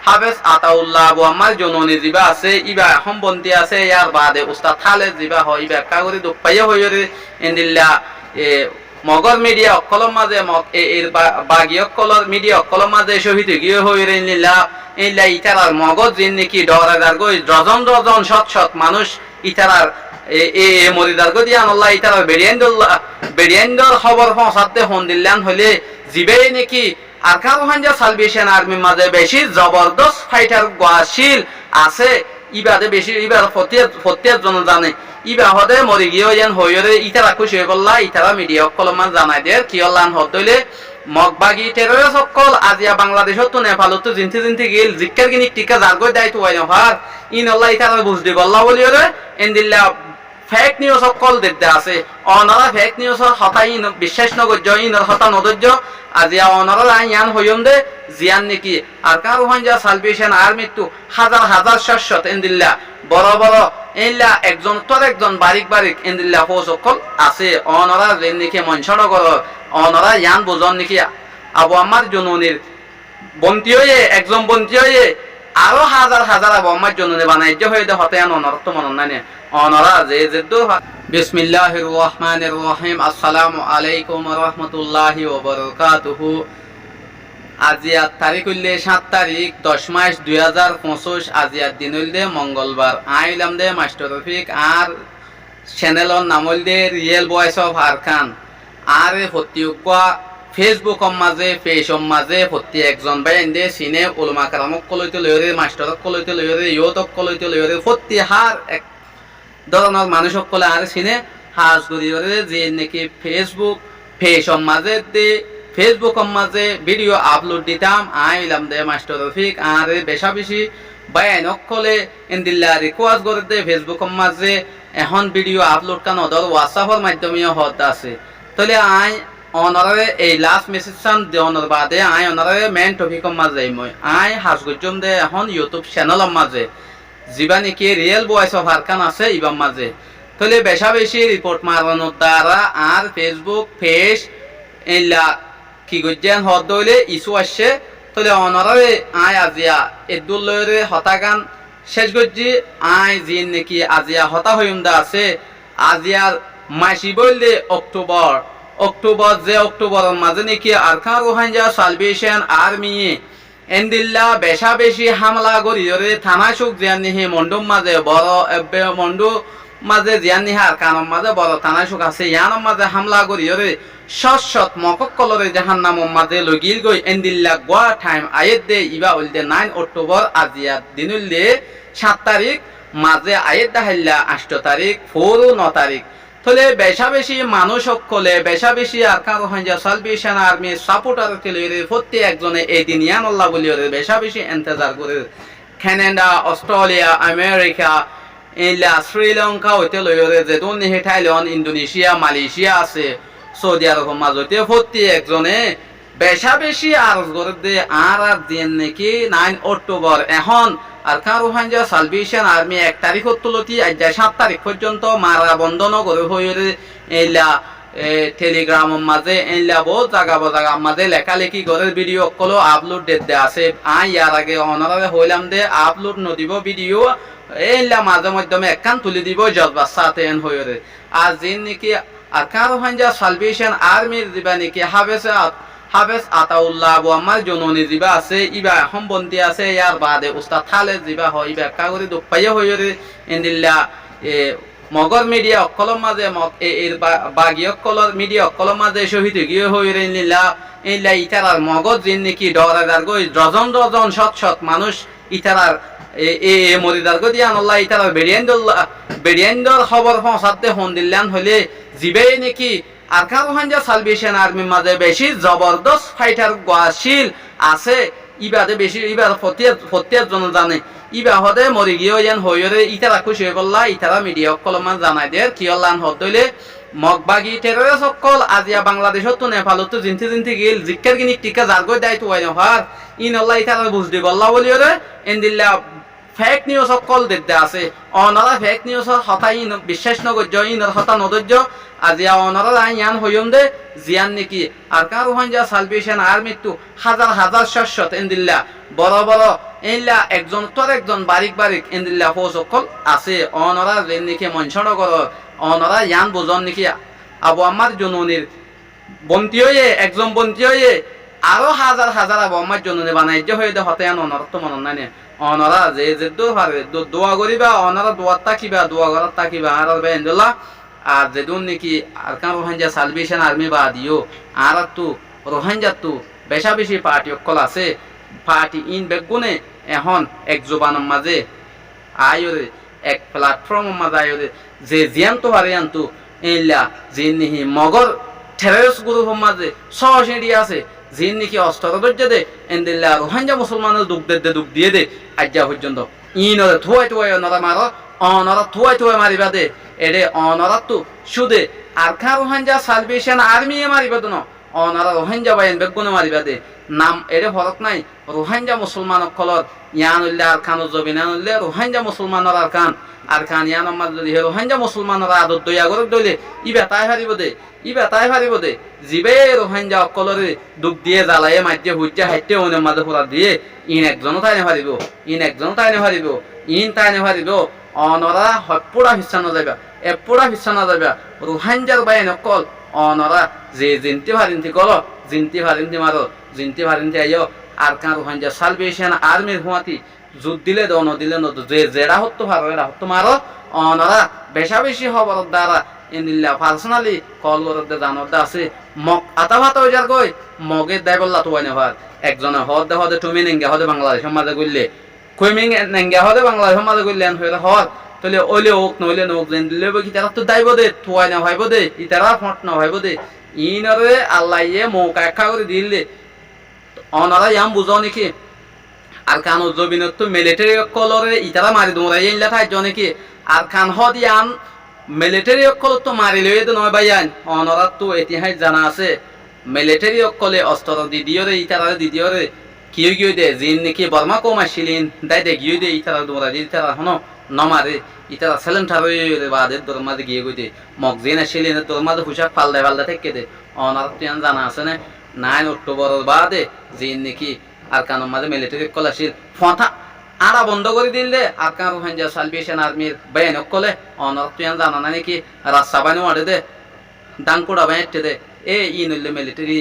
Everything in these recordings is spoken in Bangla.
হাফেজ আতাউল্লাহ আবু আম্মার জননী জিবা আছে ইবা সম্বন্ধী আছে ইয়ার বাদে উস্তাদ খালেদ জিবা হয় ইবা কাগরি দুপাইয়া হইরে ইন্দিল্লা মগর মিডিয়া অকলম মাঝে এর বাগি অকলর মিডিয়া অকলম মাঝে শহীদ গিয়ে হইরে ইন্দিল্লা ইল্লা ইতারার মগজ জিন নাকি ডরাদার গই ডজন ডজন শত শত মানুষ ইতারার মরিদার গদি আল্লাহ ইতারার বেরিয়েন্ডর খবর পৌঁছাতে হন দিল্লান হলে জিবে নাকি আরকান রোহাঙ্গা সালভেশন আর্মির মাঝে বেশি জবরদস্ত ফাইটার গোয়াশীল আছে ইবাদে বেশি ইবার ফতিয়ার জন জানে ইবা হদে মরি গিয়ে যেন হইরে ইতারা খুশি হয়ে বললা ইতারা মিডিয়া কলমান জানাই দেয় কি অল্লান হদলে মগবাগি টেরর সকল আজিয়া বাংলাদেশত তো নেপালত তো জিনতে গিল জিক্কার গিনি টিকা জারগই দায়িত্ব হয় না ভার ইন আল্লাহ ইতারা বুঝদি বললা বলিরে এন্দিল্লা ফেক নিউজ সকল দেখতে আছে অনারা ফেক নিউজ হতাই বিশ্বাস নগর্য ইনর হতা নদর্য আজিয়া অনারা ইয়ান হইম দে জিয়ান নাকি আর কারো হাঞ্জা সালভেশন আর্মির তো হাজার হাজার শত এন্দিল্লা বড় বড় এইলা একজন তোর একজন বারিক বারিক এন্দিল্লা ফো সকল আছে অনারা যেন নাকি মঞ্চনগর অনারা ইয়ান বোঝন নাকি আবু আম্মার জননীর বন্তি হয়ে একজন বন্তি হয়ে আরো হাজার হাজার আবু আম্মার জননী বানাইজ্য হয়ে দে হতে অনর তো মন নাই অনরা যে যেদু বিসমিল্লাহির রহমানির রহিম আসসালামু আলাইকুম ওয়া রাহমাতুল্লাহি ওয়া বারাকাতুহু আজিয়া তারিখ হইলে 7 তারিখ 10 মাস 2025 আজিয়ার দিন হইলে মঙ্গলবার আইলাম দে মাস্টার রফিক আর চ্যানেলর নাম হইলে রিয়েল ভয়েস অফ আরকান আর হতিউকা ফেসবুক মাঝে পেজর মাঝে হতি একজন ভাই এন্ডে সিনে উলামা কারামক কলইতে লইরে মাস্টারক কলইতে লইরে ইয়তক কলইতে লইরে হতি হার এক ধরনের মানুষ সকলে আর সিনে হাজ করিরে যে নাকি ফেসবুক পেজর মাঝে দে ফেসবুক মাঝে ভিডিও আপলোড দিতাম আইলাম দে মাস্টার রফিক আর বেশা বেশি বায়ান অকলে ইন্দিল্লা রিকোয়েস্ট করে দে ফেসবুক মাঝে এখন ভিডিও আপলোড কান অদর হোয়াটসঅ্যাপের মাধ্যমে হত আছে তাহলে আই অনারে এই লাস্ট মেসেজ সান দেওয়ার বাদে আই অনারে মেন টপিক মাঝে মই আই হাজ গজম দে এখন ইউটিউব চ্যানেল মাঝে জিবা নাকি রিয়েল ভয়েস অফ আরকান আছে ইবাম মাঝে তাহলে বেশা বেশি রিপোর্ট মারানোর দ্বারা আর ফেসবুক পেজ এইলা কি গজ্জান হদ দইলে ইস্যু আসছে তাহলে অনারে আই আজিয়া এদুল লয়রে হতাগান শেষ গজ্জি আই জিন নাকি আজিয়া হতা হইমদা আছে আজিয়ার মাসি বললে অক্টোবর যে অক্টোবরের মাঝে নাকি আরকান রোহাঙ্গা সালভেশন আর্মি এন্দিল্লা বেশা বেশি হামলা করিরে থানা সুখ জিয়ান নিহি মন্ডুম মাঝে বড় মন্ডু মাঝে জিয়ান নিহি আরকানের মাঝে বড় থানা সুখ আছে ইয়ানোর মাঝে হামলা করিরে শত মকক কলরে জাহান্নাম মাঝে লগিল গই এন্দিল্লা গোয়া টাইম আয়েত দে ইবা উলদে 9 অক্টোবর আজিয়া দিনুলদে 7 তারিখ মাঝে আয়েত দাহাইল্লা 8 তারিখ 4 ও 9 তারিখ তাহলে বেশা বেশি মানুষ সকলে বেশা বেশি Arakan Rohingya Salvation Army supporter তেলেরে প্রতি একজনে এই দিন ইয়ান আল্লাহ বলিরে বেশা বেশি ইন্তজার করে কানাডা অস্ট্রেলিয়া আমেরিকা ইলা শ্রীলঙ্কা হইতে লইরে যে দুন হে থাইল্যান্ড ইন্দোনেশিয়া মালয়েশিয়া আছে সৌদি আরব মাঝতে প্রতি একজনে বেশা বেশি আরজ করে দে আর দিন নাকি 9 অক্টোবর এখন আরকান রোহাঙ্গা সালভেশন আর্মি 1 তারিখ তুলতি আজ 7 তারিখ পর্যন্ত মারা বন্ধন করে হইরে এইলা টেলিগ্রাম মাঝে এইলা বহুত জায়গা মাঝে লেখালেখি করে ভিডিও কল আপলোড দে আছে আই ইয়ার আগে অনারে হইলাম দে আপলোড নদিব ভিডিও এইলা মাঝে মাধ্যমে একখান তুলি দিব জজবা সাথে এন হইরে আর জিন নাকি আরকান রোহাঙ্গা সালভেশন আর্মির দিবা নাকি হাফেজ আতাউল্লাহ আবু আম্মার জননী জিবা আছে ইবা সম্বন্ধী আছে ইয়ার বাদে উস্তাদ খালেদ জিবা হয় ইবা কাগরি দুপাইয়া হইরে ইন্দিল্লা মগর মিডিয়া অকলম মাঝে এর বাগি অকলর মিডিয়া অকলম মাঝে শহীদ গিয়ে হইরে ইন্দিল্লা ইল্লা ইতারার মগজ জিন নাকি ডরাদার গই ডজন ডজন শত মানুষ ইতারার মরিদার গদি আল্লাহ ইতারার বেরিয়েন্ডর খবর পৌঁছাতে হন দিল্লান হলে জিবে নাকি আরকান রোহাঙ্গা সালভেশন আর্মির মাঝে বেশি জবরদস্ত ফাইটার গোয়াশীল আছে ইবাদে বেশি ইবার ফতিয়ার জন জানে ইবা হদে মরি গিয়ে যেন হইরে ইতারা খুশি হয়ে বললা ইতারা মিডিয়া কলমান জানাই দেয় কি অল্লান হদলে মগবাগি টেরর সকল আজিয়া বাংলাদেশত তো নেপালত তো জিনতে গিল জিক্কার গিনি টিকা জারগই দায়িত্ব হয় না ভার ইন আল্লাহ ইতারা বুঝদি বললা বলিরে এন্দিল্লা ফেক নিউজ অকল দিতে আছে অনরা ফেক নিউজৰ হতাই বিশ্বাস নগর্য ইনর হতা নদর্য আজিয়া অনরা ইয়ান হইম দে জিয়ান নেকি আর কার রোহিঙ্গা সালভেশন আর্মিটো হাজার হাজার শস্যত এন্দিল্লা বড় বড় এইলা একজন তোর একজন বারিক বারিক এন্দিল্লা ফৌজ অকল আছে অনরা রেন নেকি মঞ্চনগর অনরা ইয়ান বুজন নেকি আবু আম্মার জননীর বন্তি হয়ে একজন বন্তি হয়ে আরো হাজার হাজার আবু আম্মার জননী বানাইজ্য হয়ে দে হতে অনরা তো মন নাই অনরা যে পারে দোয়া করিবা অনরা দোয়াত তাকিবা দোয়া করার তাকিবা আর বেন্দলা আর যেদুন নাকি আর কান রোহিঙ্গা সালভেশন আর্মি বা দিও আর তো রোহিঙ্গা তো বেশা বেশি পার্টি অকল আছে পার্টি ইন বেগুনে এখন এক জোবানের মাঝে আয়রে এক প্ল্যাটফর্মের মাঝে আয়রে যে জিয়ান্ত পারে আনতো এইলা যে নিহি মগর টেররিস্ট গ্রুপের মাঝে সহসিঁড়ি আছে যে নাকি অস্ত্র ধৈর্য দে এন্দিল্লা রোহিঙ্গা মুসলমানের দুঃখ দিয়ে দে আজ্ঞা পর্যন্ত ইনরে থুয়াই থুয়াই অনরা মারো অনরা থুয়াই থুয়াই মারিবা দে এডে অনরা তো শুধে আর খা রোহিঙ্গা সালভেশন আর্মি মারিবা দন অনরা রোহিঙ্গা বাইন বেগুনে মারিবা দে নাম এডে ফরক নাই রোহিঙ্গা মুসলমান কলত ইয়ান উল্লা আর খান জবিনান উল্লে রোহিঙ্গা মুসলমানের আর খান ইয়ান আমার যদি রোহিঙ্গা মুসলমানের আদত দয়া করে দইলে ইবা তাই হারিব দে জিবে রোহিঙ্গা অকলরে দুঃখ দিয়ে জ্বালায়ে মাঝে হুজ্জা হাইতে ওনের মাঝে পুরা দিয়ে ইন একজনও তাই নেহারিব ইন তাই নেহারিব অনরা পুরা হিস্সা না যাইবা পুরা হিস্সা না যাইবা রোহিঙ্গার বাইন অকল অনরা যে জিনতি ভারিন্তি মারো জিনতি ভারিন্তি আইও আর কান রোহিঙ্গা সালভেশন আর্মির হুয়াতি যুদ্ধ দিলে দ নদিলে নদ যে জেড়া হতো ভালো এরা হতো মারো অনরা বেশা বেশি খবর দ্বারা ইনিল্লা পার্সোনালি কল করতে জানতে আছে মগ আতা ভাত হয়ে যার গই মগে দেয় বললা তো বাইনে ভাত একজনে হদে হদে তুমি নেঙ্গে হদে বাংলাদেশ সমাজে গইলে কইমিং নেঙ্গে হদে বাংলাদেশ সমাজে গইলে হইলে হর তাহলে ওলে ওক নইলে নোক যেন দিলে কি তারা তো দাইব দে তুয়াই না ভাইব দে ইতারা ফট না ভাইব দে ইনরে আল্লাহ ইয়ে মৌকা একা করে দিলে অনারা ইয়াম বুঝাও নাকি আর কান জবিনত তো মিলিটারি কলরে ইতারা মারি দোমরা ইনলা থাই জনে কি আর কান হদ ইয়ান মিলিটারি অকল তো মারি লইয়ে তো নয় ভাইয়ান অনরা তো ইতিহাস জানা আছে মিলিটারি অকলে অস্ত্র দিদিওরে ইতারা দিদিওরে কিয় দে জিন নাকি বর্মা কমাইছিলেন দাই দে গিয়ে দে ইতারা দোমরা ইতারা হনো নমারে ইতারা সেলেন ঠারই বাদে তোর মাঝে গিয়ে গই দে মগ জিন আসিলেন তোর মাঝে হুশাক পাল্লা থেকে দে অনরা তো জানা আছে না 9 অক্টোবর বাদে জিন নাকি আর কান মাঝে মিলিটারি অকল আসিল ফথা আরা বন্ধ করে দিলে আর কান রোহিঙ্গা সালভেশন আর্মির বাইন অকলে অনরা তো জানা না নাকি রাস্তা বানি মারে দে ডাঙ্কুড়া বাইতে দে ইনলে মিলিটারি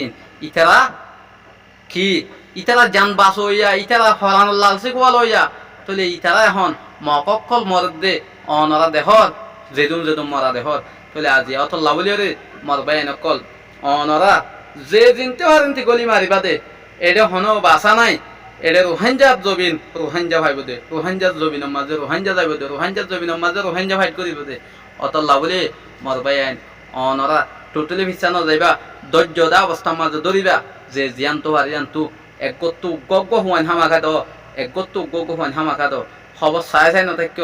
ইতারা জান বাস হইয়া ইতারা হরান লালসি কোয়াল হইয়া তাহলে ইতারা এখন মকল মরদ দে অনরা দেহর যেদুম মরা দেহর তাহলে আজি অতল্লা বলি রে মর বাইন অকল অনরা যে জিনতে হারিনতি গলি মারিবা দে এডে হনো বাসা নাই এডে রোহিঙ্গা জবিন রোহিঙ্গা ভাইব দে রোহিঙ্গা জবিনের মাঝে রোহিঙ্গা যাইব দে রোহিঙ্গা জবিনের মাঝে রোহিঙ্গা ফাইট করিব দে অতল্লা বলি মর বাইন অনরা টোটালি ভিসা ন যাইবা ধৈর্য দা অবস্থার মাঝে ধরিবা যে জিয়ান্তু হারিয়ান্তু একগত্তু গগ্গ হুয়ান হামাকা দ একগত্তু গগ্গ হুয়ান হামাকা দ খবর চাই নথাক্য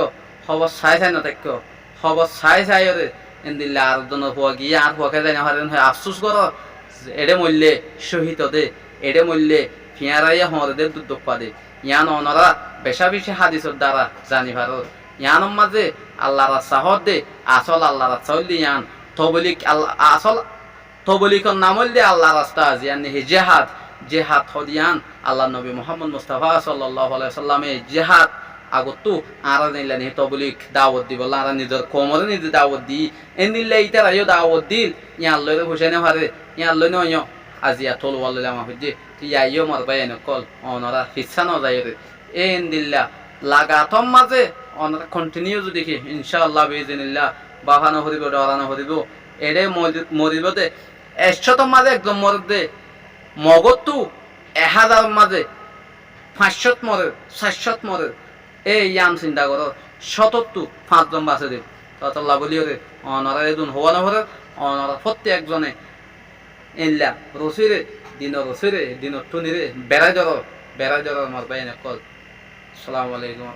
খবর চাই রে এন্দিল্লা আর জন হুয়া গিয়ে আর হুয়াকে যাই না হারেন হয় আফসোস কর এডে মূল্যে শহীদ দে এডে মূল্যে ফিয়ারাইয়া হরদের দুধ পা দে ইয়ান অনরা বেশা বেশি হাদিসের দ্বারা জানি ভারত ইয়ানোর মাঝে আল্লাহ রাস্তা হর দে আসল আল্লাহ রাস্তা হইলে ইয়ান তবলিক আসল তবলিকর নাম হইলে আল্লাহ রাস্তা জিয়ান জেহাদ হদিয়ান আল্লাহ নবী মুহাম্মদ মুস্তাফা সাল্লাল্লাহু আলাইহি সাল্লামে জেহাদ আগতো আরা নিলা নি তবলিক দাওয়াত দিব আরা নিজের কোমরে নিজে দাওয়াত দি এনিলে ইতারা ইও দাওয়াত দিল ইয়ান লইরে হোসেনে হারে ইয়ান লইনো ইও আজিয়া তোল ওয়াল্লাহ মা হইছে তিয়া ইও মর বাইন কল অনরা হিসা ন যায়রে এন্দিল্লা লাগাতম মাঝে অনরা কন্টিনিউ যদি দেখি ইনশাআল্লাহ বিইজনিল্লাহ বাহানো হরিব ডরানো হরিব এডে মরিবতে 100 মাঝে একদম মরদে মগতু 1000 মাঝে 500 মরে 700 মরে ইয়াম চিন্তা করো 70 5জন বাসে দে ততল্লা বলিও রে অনরা এদুন হওয়া না হরে অনরা প্রত্যেকজনে ইল্লা রসিরে দিন টুনিরে বেড়া জর মর বাইন কল আসসালামু আলাইকুম।